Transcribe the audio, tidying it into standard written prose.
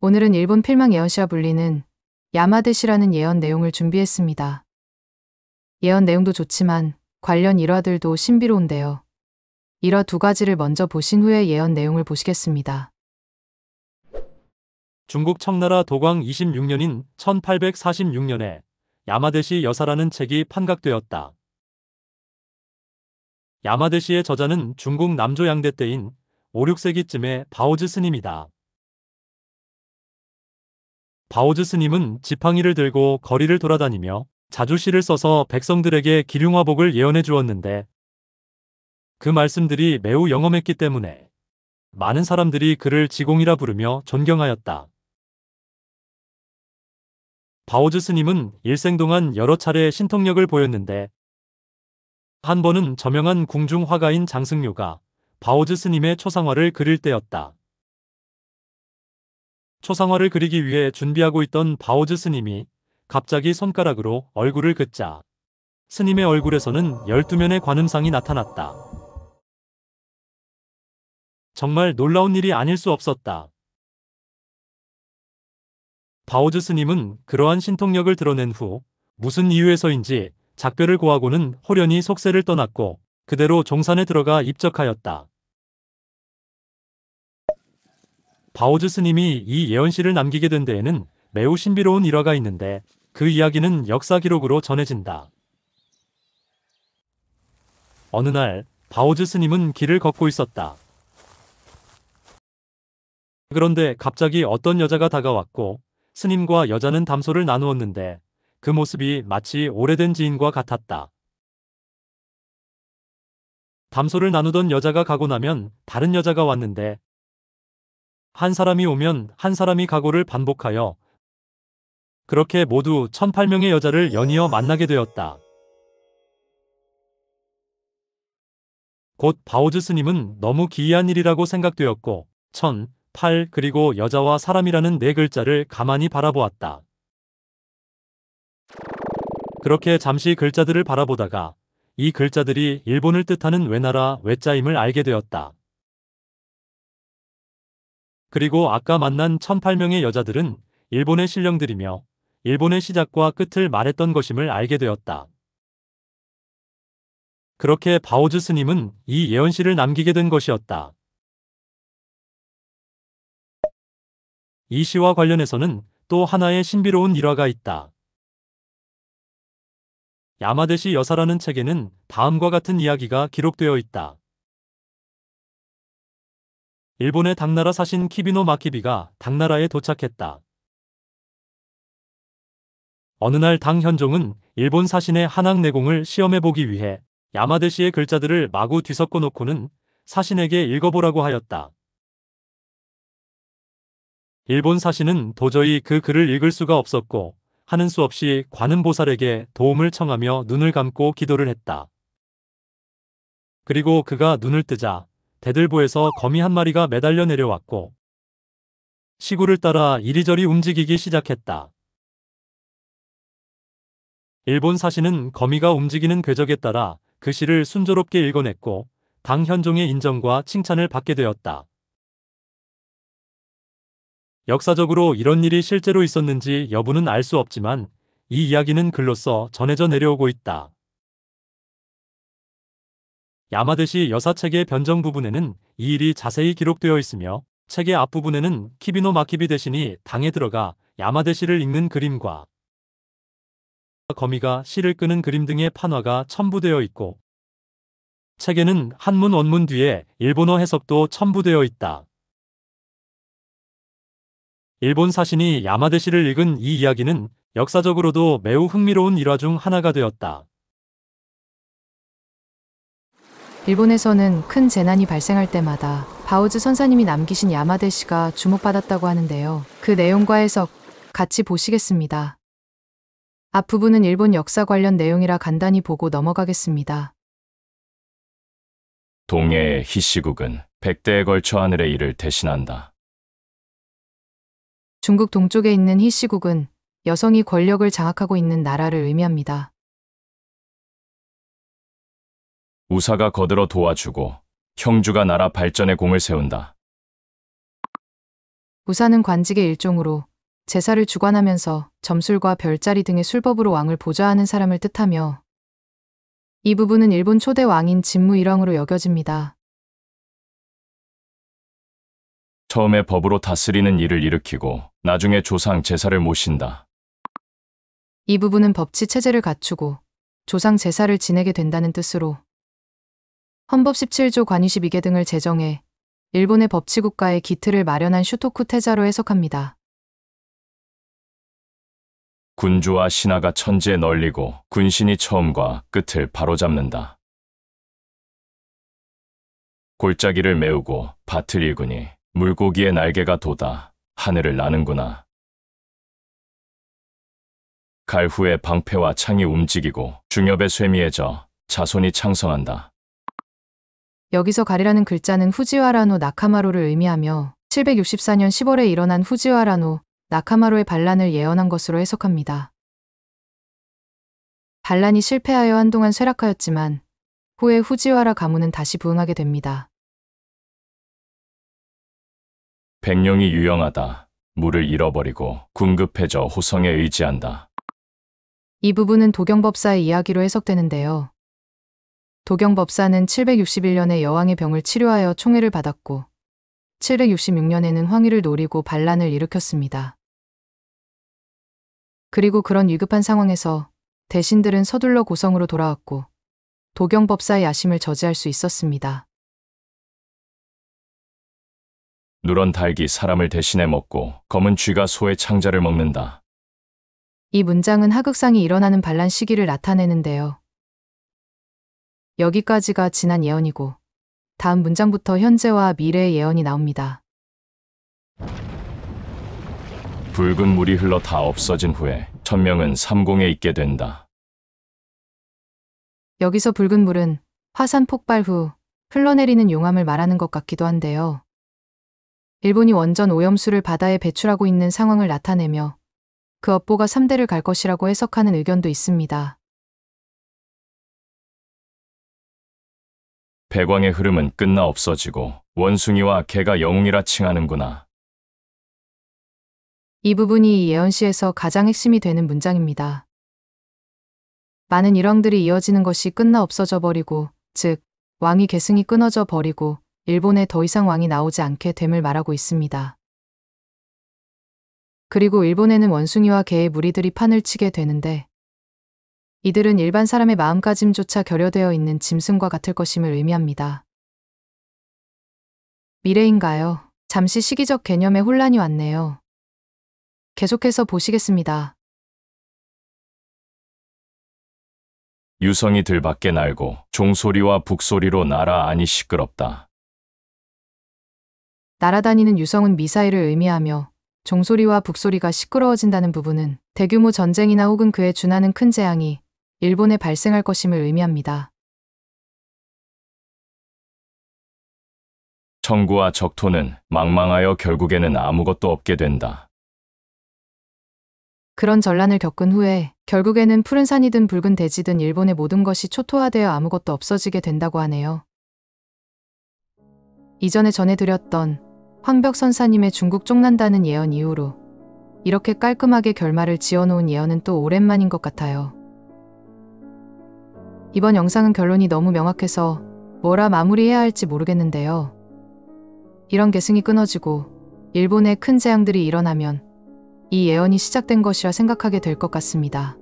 오늘은 일본 필망 예언시와 불리는 야마데시라는 예언 내용을 준비했습니다. 예언 내용도 좋지만 관련 일화들도 신비로운데요. 일화 두 가지를 먼저 보신 후에 예언 내용을 보시겠습니다. 중국 청나라 도광 26년인 1846년에 야마데시 여사라는 책이 판각되었다. 야마데시의 저자는 중국 남조 양대 때인 5, 6세기쯤의 바오즈 스님이다. 바오즈 스님은 지팡이를 들고 거리를 돌아다니며 자주 시를 써서 백성들에게 기륭화복을 예언해 주었는데 그 말씀들이 매우 영험했기 때문에 많은 사람들이 그를 지공이라 부르며 존경하였다. 바오즈 스님은 일생 동안 여러 차례 신통력을 보였는데 한 번은 저명한 궁중 화가인 장승료가 바오즈 스님의 초상화를 그릴 때였다. 초상화를 그리기 위해 준비하고 있던 바오즈 스님이 갑자기 손가락으로 얼굴을 긋자 스님의 얼굴에서는 12면의 관음상이 나타났다. 정말 놀라운 일이 아닐 수 없었다. 바오즈 스님은 그러한 신통력을 드러낸 후 무슨 이유에서인지 작별을 고하고는 호련히 속세를 떠났고 그대로 종산에 들어가 입적하였다. 바오즈 스님이 이 예언시를 남기게 된 데에는 매우 신비로운 일화가 있는데 그 이야기는 역사 기록으로 전해진다. 어느 날 바오즈 스님은 길을 걷고 있었다. 그런데 갑자기 어떤 여자가 다가왔고 스님과 여자는 담소를 나누었는데 그 모습이 마치 오래된 지인과 같았다. 담소를 나누던 여자가 가고 나면 다른 여자가 왔는데 한 사람이 오면 한 사람이 가고를 반복하여 그렇게 모두 1008명의 여자를 연이어 만나게 되었다. 곧 바오즈 스님은 너무 기이한 일이라고 생각되었고 1008 그리고 여자와 사람이라는 네 글자를 가만히 바라보았다. 그렇게 잠시 글자들을 바라보다가 이 글자들이 일본을 뜻하는 외나라 외자임을 알게 되었다. 그리고 아까 만난 1008명의 여자들은 일본의 신령들이며 일본의 시작과 끝을 말했던 것임을 알게 되었다. 그렇게 바오즈 스님은 이 예언시를 남기게 된 것이었다. 이 시와 관련해서는 또 하나의 신비로운 일화가 있다. 야마데시 여사라는 책에는 다음과 같은 이야기가 기록되어 있다. 일본의 당나라 사신 키비노 마키비가 당나라에 도착했다. 어느 날 당 현종은 일본 사신의 한학 내공을 시험해보기 위해 야마데시의 글자들을 마구 뒤섞어 놓고는 사신에게 읽어보라고 하였다. 일본 사신은 도저히 그 글을 읽을 수가 없었고 하는 수 없이 관음보살에게 도움을 청하며 눈을 감고 기도를 했다. 그리고 그가 눈을 뜨자 대들보에서 거미 한 마리가 매달려 내려왔고 시구를 따라 이리저리 움직이기 시작했다. 일본 사신은 거미가 움직이는 궤적에 따라 그 시를 순조롭게 읽어냈고 당 현종의 인정과 칭찬을 받게 되었다. 역사적으로 이런 일이 실제로 있었는지 여부는 알 수 없지만 이 이야기는 글로써 전해져 내려오고 있다. 야마데시 여사 책의 변정 부분에는 이 일이 자세히 기록되어 있으며 책의 앞부분에는 키비노 마키비 대신이 당에 들어가 야마데시를 읽는 그림과 거미가 실을 끄는 그림 등의 판화가 첨부되어 있고 책에는 한문 원문 뒤에 일본어 해석도 첨부되어 있다. 일본 사신이 야마데시를 읽은 이 이야기는 역사적으로도 매우 흥미로운 일화 중 하나가 되었다. 일본에서는 큰 재난이 발생할 때마다 바오즈 선사님이 남기신 야마데시가 주목받았다고 하는데요. 그 내용과 해석 같이 보시겠습니다. 앞부분은 일본 역사 관련 내용이라 간단히 보고 넘어가겠습니다. 동해의 히시국은 100대에 걸쳐 하늘의 일을 대신한다. 중국 동쪽에 있는 히시국은 여성이 권력을 장악하고 있는 나라를 의미합니다. 우사가 거들어 도와주고 형주가 나라 발전에 공을 세운다. 우사는 관직의 일종으로 제사를 주관하면서 점술과 별자리 등의 술법으로 왕을 보좌하는 사람을 뜻하며 이 부분은 일본 초대 왕인 진무 일왕으로 여겨집니다. 처음에 법으로 다스리는 일을 일으키고 나중에 조상 제사를 모신다. 이 부분은 법치 체제를 갖추고 조상 제사를 지내게 된다는 뜻으로 헌법 17조 관위 12개 등을 제정해 일본의 법치국가의 기틀을 마련한 슈토쿠 태자로 해석합니다. 군주와 신하가 천지에 널리고 군신이 처음과 끝을 바로잡는다. 골짜기를 메우고 밭을 일구니 물고기의 날개가 돋아 하늘을 나는구나. 갈 후에 방패와 창이 움직이고 중엽의 쇠미해져 자손이 창성한다. 여기서 가리라는 글자는 후지와라노 나카마로를 의미하며 764년 10월에 일어난 후지와라노 나카마로의 반란을 예언한 것으로 해석합니다. 반란이 실패하여 한동안 쇠락하였지만 후에 후지와라 가문은 다시 부흥하게 됩니다. 백령이 유영하다. 물을 잃어버리고 궁급해져 호성에 의지한다. 이 부분은 도경법사의 이야기로 해석되는데요. 도경법사는 761년에 여왕의 병을 치료하여 총애를 받았고 766년에는 황위를 노리고 반란을 일으켰습니다. 그리고 그런 위급한 상황에서 대신들은 서둘러 고성으로 돌아왔고 도경법사의 야심을 저지할 수 있었습니다. 누런 닭이 사람을 대신해 먹고 검은 쥐가 소의 창자를 먹는다. 이 문장은 하극상이 일어나는 반란 시기를 나타내는데요. 여기까지가 지난 예언이고 다음 문장부터 현재와 미래의 예언이 나옵니다. 붉은 물이 흘러 다 없어진 후에 천명은 삼공에 있게 된다. 여기서 붉은 물은 화산 폭발 후 흘러내리는 용암을 말하는 것 같기도 한데요. 일본이 원전 오염수를 바다에 배출하고 있는 상황을 나타내며 그 업보가 3대를 갈 것이라고 해석하는 의견도 있습니다. 배광의 흐름은 끝나 없어지고 원숭이와 개가 영웅이라 칭하는구나. 이 부분이 이 예언시에서 가장 핵심이 되는 문장입니다. 많은 일왕들이 이어지는 것이 끝나 없어져 버리고, 즉 왕위 계승이 끊어져 버리고 일본에 더 이상 왕이 나오지 않게 됨을 말하고 있습니다. 그리고 일본에는 원숭이와 개의 무리들이 판을 치게 되는데 이들은 일반 사람의 마음가짐조차 결여되어 있는 짐승과 같을 것임을 의미합니다. 미래인가요? 잠시 시기적 개념에 혼란이 왔네요. 계속해서 보시겠습니다. 유성이 들밖에 날고 종소리와 북소리로 나라 안이 시끄럽다. 날아다니는 유성은 미사일을 의미하며 종소리와 북소리가 시끄러워진다는 부분은 대규모 전쟁이나 혹은 그에 준하는 큰 재앙이 일본에 발생할 것임을 의미합니다. 청구와 적토는 망망하여 결국에는 아무것도 없게 된다. 그런 전란을 겪은 후에 결국에는 푸른 산이든 붉은 대지든 일본의 모든 것이 초토화되어 아무것도 없어지게 된다고 하네요. 이전에 전해드렸던 황벽선사님의 중국 쪽난다는 예언 이후로 이렇게 깔끔하게 결말을 지어놓은 예언은 또 오랜만인 것 같아요. 이번 영상은 결론이 너무 명확해서 뭐라 마무리해야 할지 모르겠는데요. 이런 계승이 끊어지고 일본에 큰 재앙들이 일어나면 이 예언이 시작된 것이라 생각하게 될 것 같습니다.